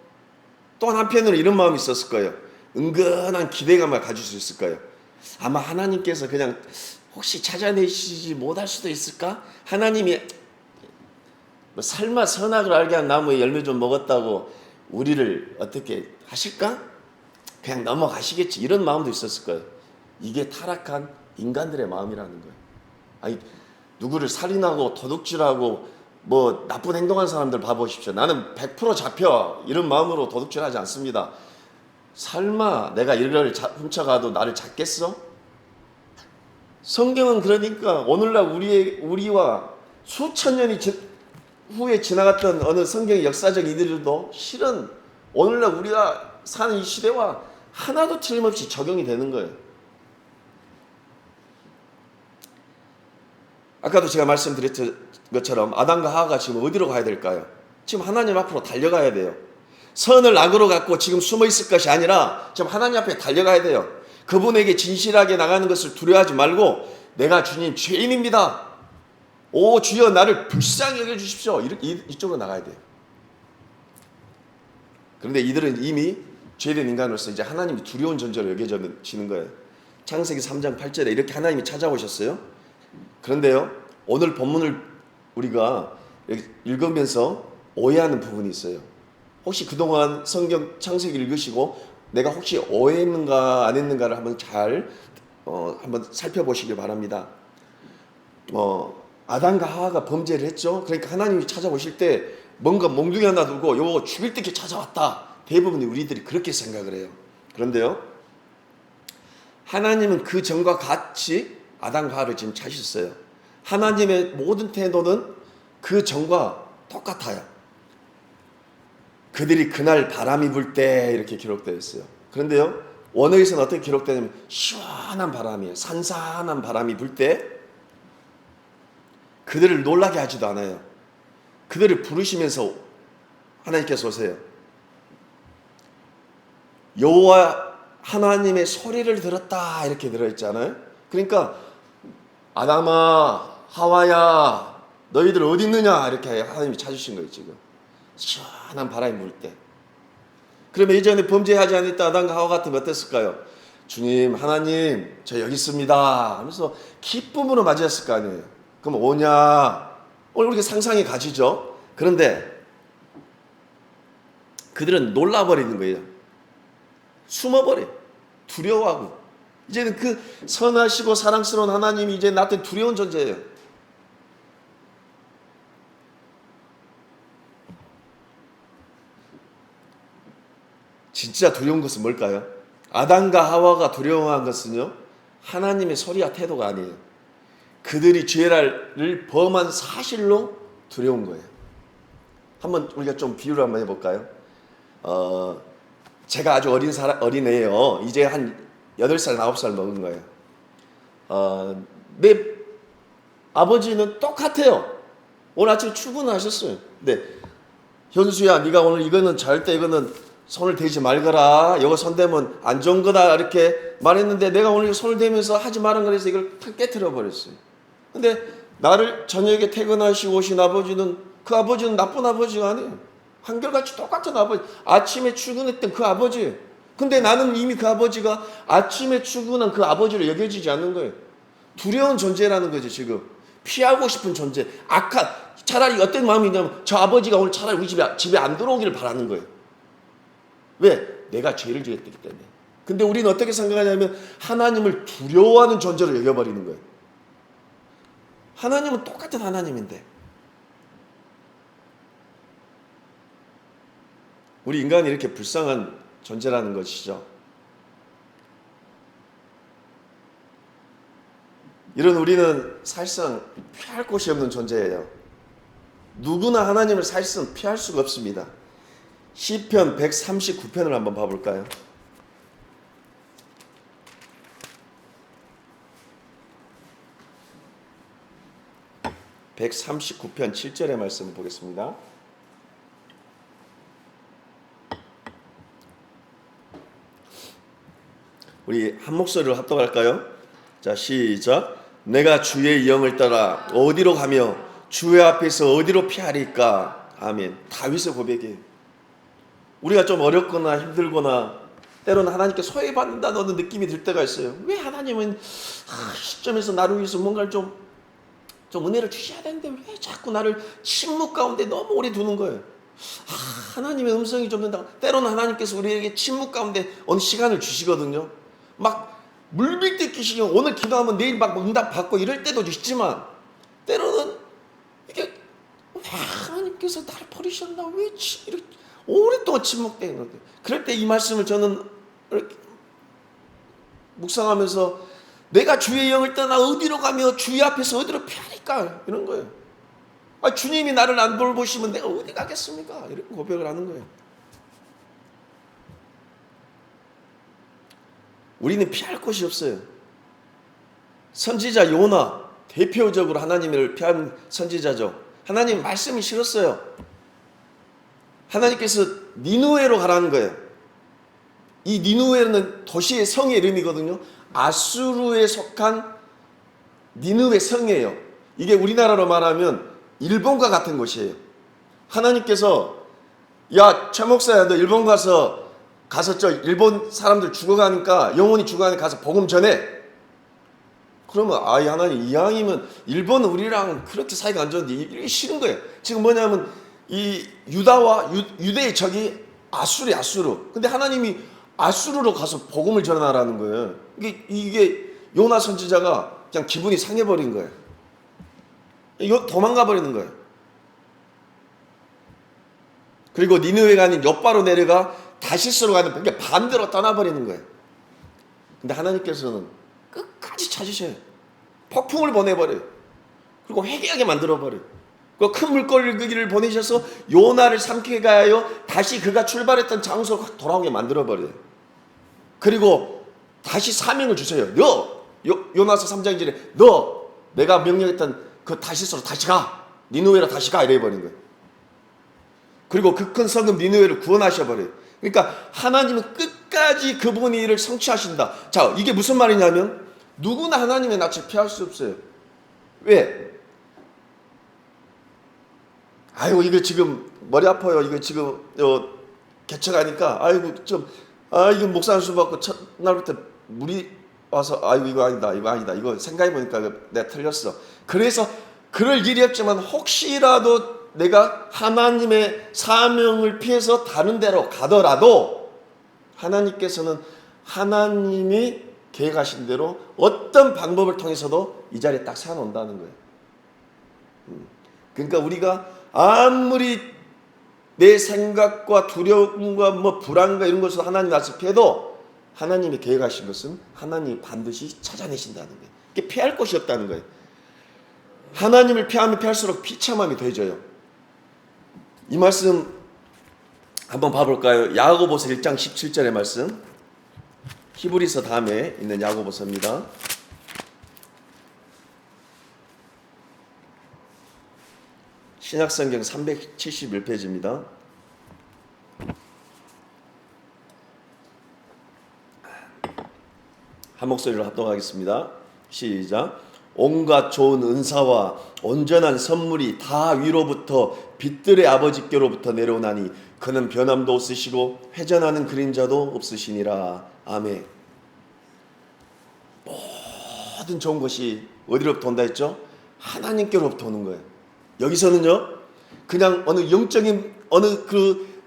또 한편으로 이런 마음이 있었을 거예요. 은근한 기대감을 가질 수 있을 거예요. 아마 하나님께서 그냥 혹시 찾아내시지 못할 수도 있을까? 하나님이 설마 선악을 알게 한 나무의 열매 좀 먹었다고 우리를 어떻게 하실까? 그냥 넘어가시겠지. 이런 마음도 있었을 거예요. 이게 타락한 인간들의 마음이라는 거예요. 아니 누구를 살인하고 도둑질하고 뭐 나쁜 행동한 사람들 봐보십시오. 나는 100% 잡혀 이런 마음으로 도둑질하지 않습니다. 설마 내가 이걸 훔쳐가도 나를 잡겠어? 성경은 그러니까 오늘날 우리와 수천 년이 후에 지나갔던 어느 성경의 역사적 이들도 실은 오늘날 우리가 사는 이 시대와 하나도 틀림없이 적용이 되는 거예요. 아까도 제가 말씀드렸던 것처럼 아담과 하와가 지금 어디로 가야 될까요? 지금 하나님 앞으로 달려가야 돼요. 선을 악으로 갖고 지금 숨어 있을 것이 아니라 지금 하나님 앞에 달려가야 돼요. 그분에게 진실하게 나가는 것을 두려워하지 말고 내가 주님 죄인입니다. 오 주여 나를 불쌍히 여겨주십시오. 이쪽으로 나가야 돼요. 그런데 이들은 이미 죄된 인간으로서 이제 하나님이 두려운 존재로 여겨지는 거예요. 창세기 3장 8절에 이렇게 하나님이 찾아오셨어요. 그런데요 오늘 본문을 우리가 읽으면서 오해하는 부분이 있어요. 혹시 그동안 성경 창세기 읽으시고 내가 혹시 오해했는가 안 했는가를 한번 잘 한번 살펴보시길 바랍니다. 아담과 하와가 범죄를 했죠. 그러니까 하나님이 찾아오실 때 뭔가 몽둥이 하나 들고 요거 죽일 듯이 찾아왔다. 대부분 우리들이 그렇게 생각을 해요. 그런데요, 하나님은 그 전과 같이 아담과 하와를 지금 찾으셨어요. 하나님의 모든 태도는 그 전과 똑같아요. 그들이 그날 바람이 불 때 이렇게 기록되어 있어요. 그런데요, 원어에서는 어떻게 기록되냐면 시원한 바람이에요. 산산한 바람이 불 때 그들을 놀라게 하지도 않아요. 그들을 부르시면서 하나님께서 오세요. 여호와 하나님의 소리를 들었다 이렇게 들어있잖아요. 그러니까 아담아, 하와야, 너희들 어디 있느냐 이렇게 하나님이 찾으신 거예요. 지금 시원한 바람이 불 때. 그러면 이전에 범죄하지 않았던 아담과 하와 같으면 어땠을까요? 주님, 하나님, 저 여기 있습니다 하면서 기쁨으로 맞이했을 거 아니에요. 그럼 오냐? 오늘 우리가 상상이 가시죠? 그런데 그들은 놀라버리는 거예요. 숨어버려. 두려워하고. 이제는 그 선하시고 사랑스러운 하나님이 이제 나한테 두려운 존재예요. 진짜 두려운 것은 뭘까요? 아담과 하와가 두려워한 것은요, 하나님의 소리와 태도가 아니에요. 그들이 죄를 범한 사실로 두려운 거예요. 한번 우리가 좀 비유를 한번 해볼까요? 제가 아주 어린애예요. 이제 한 8살, 9살 먹은 거예요. 내 아버지는 똑같아요. 오늘 아침에 출근하셨어요. 근데 현수야, 네가 오늘 이거는 절대 이거는 손을 대지 말거라. 이거 손 대면 안 좋은 거다. 이렇게 말했는데 내가 오늘 손을 대면서 하지 말은 그래서 이걸 탁 깨트려 버렸어요. 근데 나를 저녁에 퇴근하시고 오신 아버지는, 그 아버지는 나쁜 아버지가 아니에요. 한결같이 똑같은 아버지. 아침에 출근했던 그 아버지. 근데 나는 이미 그 아버지가 아침에 출근한 그 아버지로 여겨지지 않는 거예요. 두려운 존재라는 거죠, 지금. 피하고 싶은 존재. 악한, 차라리 어떤 마음이냐면 저 아버지가 오늘 차라리 우리 집에 안 들어오기를 바라는 거예요. 왜? 내가 죄를 지었기 때문에. 근데 우리는 어떻게 생각하냐면 하나님을 두려워하는 존재로 여겨버리는 거예요. 하나님은 똑같은 하나님인데. 우리 인간이 이렇게 불쌍한 존재라는 것이죠. 이런 우리는 사실상 피할 곳이 없는 존재예요. 누구나 하나님을 사실상 피할 수가 없습니다. 시편 139편을 한번 봐볼까요? (139편) 7절의 말씀을 보겠습니다. 우리 한 목소리로 합독할까요? 자, 시작. 내가 주의 영을 따라 어디로 가며 주의 앞에서 어디로 피하리까? 아멘. 다윗의 고백이에요. 우리가 좀 어렵거나 힘들거나 때로는 하나님께 소외받는다는 느낌이 들 때가 있어요. 왜 하나님은 시점에서 나를 위해서 뭔가를 좀 은혜를 주셔야 되는데 왜 자꾸 나를 침묵 가운데 너무 오래 두는 거예요. 하나님의 음성이 좀 된다. 때로는 하나님께서 우리에게 침묵 가운데 어느 시간을 주시거든요. 막 물밀듯 끼시면 오늘 기도하면 내일 막 응답 받고 이럴 때도 있지만 때로는 이게 하나님께서 나를 버리셨나? 왜 이렇게 오랫동안 침묵되는 건데. 그럴 때 이 말씀을 저는 이렇게 묵상하면서 내가 주의 영을 떠나 어디로 가며 주의 앞에서 어디로 피하니까 이런 거예요. 주님이 나를 안 돌보시면 내가 어디 가겠습니까? 이렇게 고백을 하는 거예요. 우리는 피할 곳이 없어요. 선지자 요나 대표적으로 하나님을 피한 선지자죠. 하나님 말씀이 싫었어요. 하나님께서 니누웨로 가라는 거예요. 이 니누웨는 도시의 성의 이름이거든요. 아수르에 속한 니누웨 성이에요. 이게 우리나라로 말하면 일본과 같은 곳이에요. 하나님께서 야, 최 목사야, 너 일본 가서 일본 사람들 죽어가니까 영혼이 죽어가니까 가서 복음 전해. 그러면 하나님 이왕이면 일본은 우리랑 그렇게 사이가 안 좋은데 이게 싫은 거예요. 지금 뭐냐면 이 유다와 유대의 적이 아수르. 근데 하나님이 아수르로 가서 복음을 전하라는 거예요. 이게 요나 선지자가 그냥 기분이 상해버린 거예요. 도망가 버리는 거예요. 그리고 니느웨가 아닌 욥바로 내려가 다시스로 가는, 그러니까 반대로 떠나버리는 거예요. 근데 하나님께서는 끝까지 찾으셔요. 폭풍을 보내버려요. 그리고 회개하게 만들어버려요. 그 큰 물고기를 보내셔서 요나를 삼키게 하여 다시 그가 출발했던 장소로 돌아오게 만들어버려요. 그리고 다시 사명을 주세요. 요나서 3장 1절에 너 내가 명령했던 그 다시스로 다시 가. 니느웨로 다시 가. 이래버린 거예요. 그리고 그 큰 성읍 니느웨를 구원하셔버려요. 그러니까 하나님은 끝까지 그분의 일을 성취하신다. 자, 이게 무슨 말이냐면 누구나 하나님의 낯을 피할 수 없어요. 왜? 아이고 이거 지금 머리 아파요. 이거 지금 개척하니까 이거 목사님 수 받고 첫날부터 물이 와서 이거 아니다 이거 생각해보니까 내가 틀렸어. 그래서 그럴 일이 없지만 혹시라도 내가 하나님의 사명을 피해서 다른 데로 가더라도 하나님께서는 하나님이 계획하신 대로 어떤 방법을 통해서도 이 자리에 딱 세워놓는다는 거예요. 그러니까 우리가 아무리 내 생각과 두려움과 불안과 이런 것으로 하나님 낯을 피해도 하나님이 계획하신 것은 하나님이 반드시 찾아내신다는 거예요. 이게 피할 곳이 없다는 거예요. 하나님을 피하면 피할수록 비참함이 더해져요. 이 말씀 한번 봐볼까요? 야고보서 1장 17절의 말씀. 히브리서 다음에 있는 야고보서입니다. 신약성경 371페이지입니다. 한 목소리로 합동하겠습니다. 시작. 온갖 좋은 은사와 온전한 선물이 다 위로부터 빛들의 아버지께로부터 내려오나니 그는 변함도 없으시고 회전하는 그림자도 없으시니라. 아멘. 모든 좋은 것이 어디로부터 온다 했죠? 하나님께로부터 오는 거예요. 여기서는요, 그냥 어느 영적인 어느 그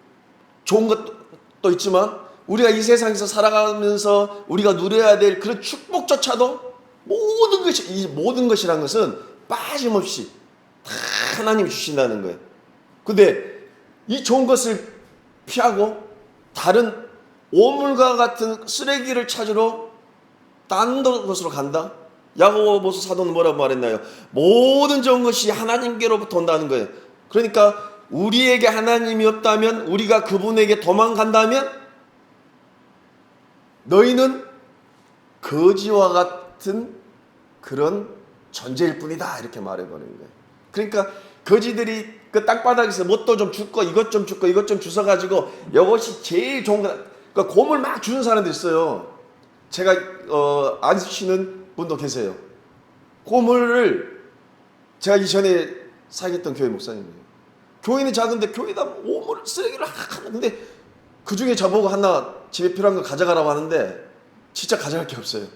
좋은 것도 있지만 우리가 이 세상에서 살아가면서 우리가 누려야 될 그런 축복조차도 이 모든 것이란 것은 빠짐없이 다 하나님이 주신다는 거예요. 근데 이 좋은 것을 피하고 다른 오물과 같은 쓰레기를 찾으러 딴 곳으로 간다? 야고보서 사도는 뭐라고 말했나요? 모든 좋은 것이 하나님께로부터 온다는 거예요. 그러니까 우리에게 하나님이 없다면, 우리가 그분에게 도망간다면 너희는 거지와 같은 그런 존재일 뿐이다, 이렇게 말해버리는 거예요. 그러니까 거지들이 그 땅바닥에서 뭣도 좀 줍고 이것 좀 줍고 이것 좀 주워가지고 이것이 제일 좋은 거다. 그러니까 곰을 막 주는 사람도 있어요. 제가 안 쓰시는 분도 계세요. 곰을 제가 이전에 사역했던 교회 목사님이에요. 교회는 작은데 교회에다 오물 쓰레기를 하나, 근데 그 중에 저보고 하나 집에 필요한 거 가져가라고 하는데 진짜 가져갈 게 없어요.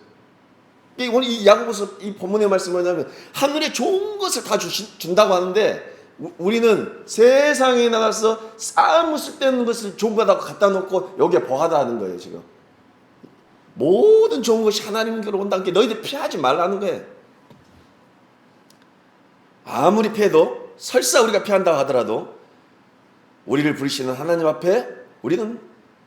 오늘 이 야고보서 이 본문의 말씀은 뭐냐면 하늘에 좋은 것을 다 준다고 하는데 우리는 세상에 나가서 아무 쓸데없는 것을 좋은 거다 갖다 놓고 여기에 보하다 하는 거예요. 지금 모든 좋은 것이 하나님께로 온다는 게 너희들 피하지 말라는 거예요. 아무리 피해도 설사 우리가 피한다고 하더라도 우리를 부르시는 하나님 앞에 우리는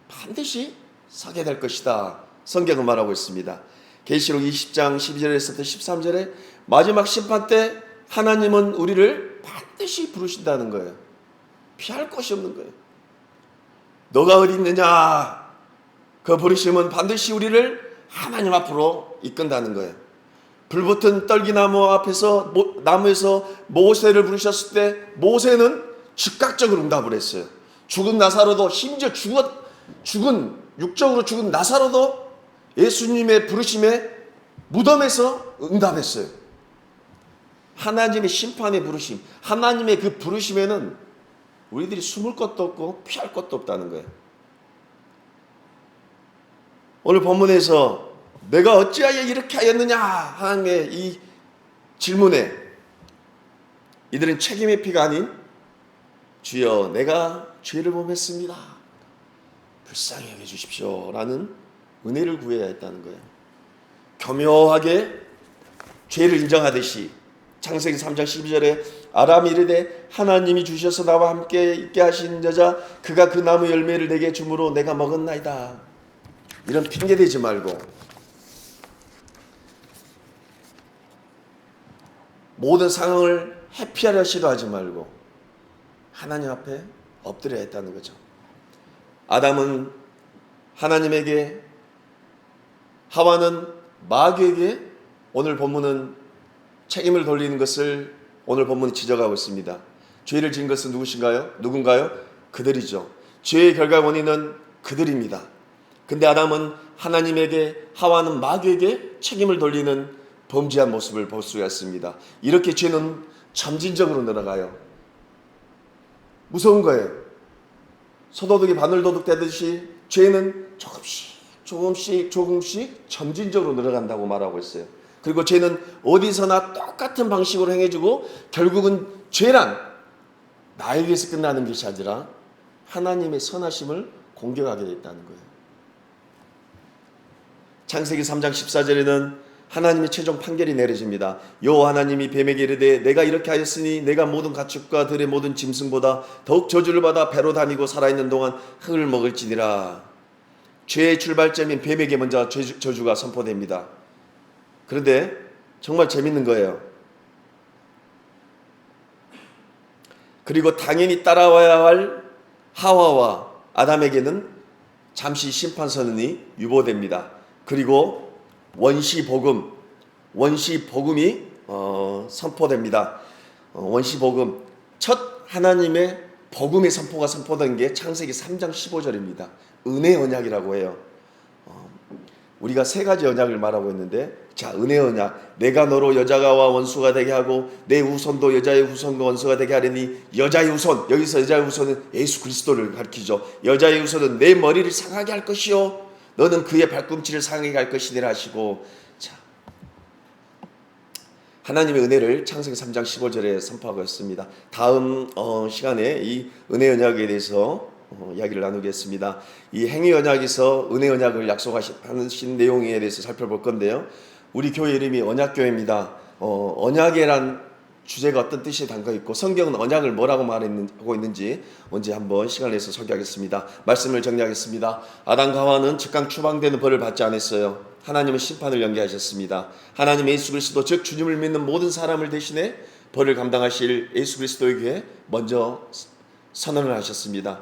반드시 서게 될 것이다. 성경은 말하고 있습니다. 계시록 20장 12절에서부터 13절에 마지막 심판 때 하나님은 우리를 반드시 부르신다는 거예요. 피할 곳이 없는 거예요. 너가 어디 있느냐? 그 부르심은 반드시 우리를 하나님 앞으로 이끈다는 거예요. 불붙은 떨기나무 앞에서 나무에서 모세를 부르셨을 때 모세는 즉각적으로 응답을 했어요. 죽은 나사로도, 심지어 육적으로 죽은 나사로도 예수님의 부르심에 무덤에서 응답했어요. 하나님의 심판의 부르심, 하나님의 그 부르심에는 우리들이 숨을 것도 없고 피할 것도 없다는 거예요. 오늘 본문에서 내가 어찌하여 이렇게 하였느냐 하나님의 이 질문에 이들은 책임의 피가 아닌 주여 내가 죄를 범했습니다. 불쌍히 여겨 주십시오라는 은혜를 구해야 했다는 거예요. 교묘하게 죄를 인정하듯이 창세기 3장 12절에 아람이 이르되 하나님이 주셔서 나와 함께 있게 하신 여자 그가 그 나무 열매를 내게 주므로 내가 먹었나이다. 이런 핑계대지 말고 모든 상황을 회피하려 시도하지 말고 하나님 앞에 엎드려야 했다는 거죠. 아담은 하나님에게, 하와는 마귀에게 오늘 본문은 책임을 돌리는 것을 오늘 본문이 지적하고 있습니다. 죄를 지은 것은 누군가요? 그들이죠. 죄의 결과 원인은 그들입니다. 근데 아담은 하나님에게, 하와는 마귀에게 책임을 돌리는 범죄한 모습을 볼 수가 있습니다. 이렇게 죄는 점진적으로 늘어가요. 무서운 거예요. 소도둑이 바늘도둑 되듯이 죄는 조금씩 점진적으로 늘어간다고 말하고 있어요. 그리고 죄는 어디서나 똑같은 방식으로 행해지고 결국은 죄란 나에게서 끝나는 것이 아니라 하나님의 선하심을 공격하게 됐다는 거예요. 창세기 3장 14절에는 하나님의 최종 판결이 내려집니다. 여호와 하나님이 뱀에게 이르되 내가 이렇게 하였으니 내가 모든 가축과 들의 모든 짐승보다 더욱 저주를 받아 배로 다니고 살아있는 동안 흙을 먹을지니라. 죄의 출발점인 뱀에게 먼저 저주가 선포됩니다. 그런데 정말 재밌는 거예요. 그리고 당연히 따라와야 할 하와와 아담에게는 잠시 심판선언이 유보됩니다. 그리고 원시복음이 선포됩니다. 원시복음, 첫 하나님의 복음의 선포가 선포된 게 창세기 3장 15절입니다. 은혜 언약이라고 해요. 우리가 세 가지 언약을 말하고 있는데, 자, 은혜 언약, 내가 너로 여자와 원수가 되게 하고 내 후손도 여자의 후손과 원수가 되게 하리니, 여자의 후손, 여기서 여자의 후손은 예수 그리스도를 가리키죠. 여자의 후손은 내 머리를 상하게 할 것이요 너는 그의 발꿈치를 상하게 할 것이니라 하시고, 자, 하나님의 은혜를 창세기 3장 15절에 선포하고 있습니다. 다음 시간에 이 은혜 언약에 대해서 이야기를 나누겠습니다. 이 행위 언약에서 은혜 언약을 약속하신 내용에 대해서 살펴볼 건데요. 우리 교회 이름이 언약교회입니다. 언약이란 주제가 어떤 뜻이 담겨 있고 성경은 언약을 뭐라고 말하고 있는지 언제 한번 시간을 내서 설교하겠습니다. 말씀을 정리하겠습니다. 아담과 하와는 즉각 추방되는 벌을 받지 않았어요. 하나님은 심판을 연기하셨습니다. 하나님 예수 그리스도, 즉 주님을 믿는 모든 사람을 대신해 벌을 감당하실 예수 그리스도에게 먼저 선언을 하셨습니다.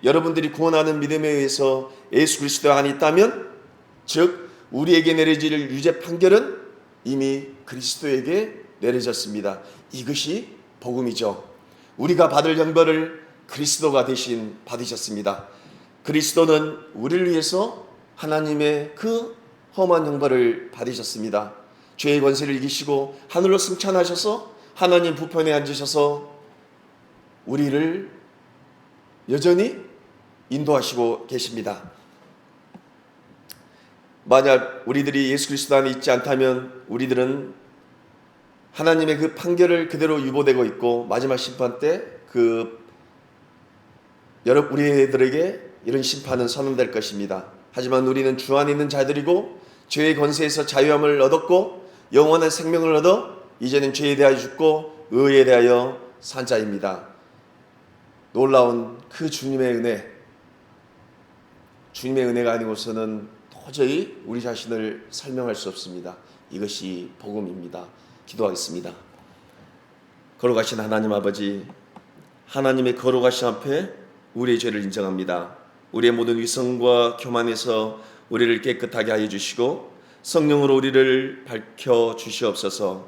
여러분들이 구원하는 믿음에 의해서 예수 그리스도 안에 있다면, 즉 우리에게 내려질 유죄 판결은 이미 그리스도에게 내려졌습니다. 이것이 복음이죠. 우리가 받을 형벌을 그리스도가 대신 받으셨습니다. 그리스도는 우리를 위해서 하나님의 그 험한 형벌을 받으셨습니다. 죄의 권세를 이기시고 하늘로 승천하셔서 하나님 부편에 앉으셔서 우리를 여전히 인도하시고 계십니다. 만약 우리들이 예수 그리스도 안에 있지 않다면 우리들은 하나님의 그 판결을 그대로 유보되고 있고 마지막 심판 때 우리들에게 이런 심판은 선언될 것입니다. 하지만 우리는 주 안에 있는 자들이고 죄의 권세에서 자유함을 얻었고 영원한 생명을 얻어 이제는 죄에 대하여 죽고 의에 대하여 산 자입니다. 놀라운 그 주님의 은혜가 아니고서는 도저히 우리 자신을 설명할 수 없습니다. 이것이 복음입니다. 기도하겠습니다. 거룩하신 하나님 아버지, 하나님의 거룩하신 앞에 우리의 죄를 인정합니다. 우리의 모든 위선과 교만에서 우리를 깨끗하게 하여 주시고 성령으로 우리를 밝혀 주시옵소서.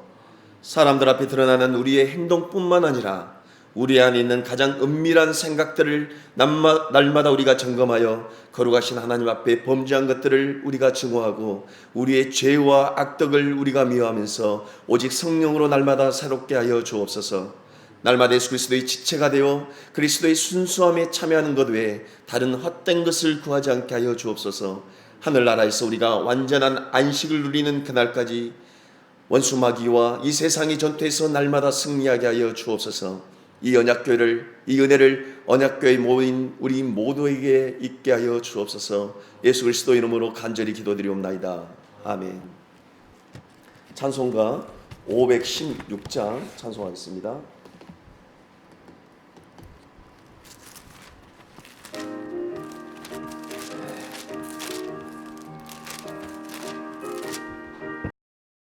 사람들 앞에 드러나는 우리의 행동뿐만 아니라 우리 안에 있는 가장 은밀한 생각들을 날마다 우리가 점검하여 거룩하신 하나님 앞에 범죄한 것들을 우리가 증오하고 우리의 죄와 악덕을 우리가 미워하면서 오직 성령으로 날마다 새롭게 하여 주옵소서. 날마다 예수 그리스도의 지체가 되어 그리스도의 순수함에 참여하는 것 외에 다른 헛된 것을 구하지 않게 하여 주옵소서. 하늘나라에서 우리가 완전한 안식을 누리는 그날까지 원수 마귀와 이 세상의 전투에서 날마다 승리하게 하여 주옵소서. 이 은혜를 언약교회 모인 우리 모두에게 있게 하여 주옵소서. 예수 그리스도 이름으로 간절히 기도드리옵나이다. 아멘. 찬송가 516장 찬송하겠습니다.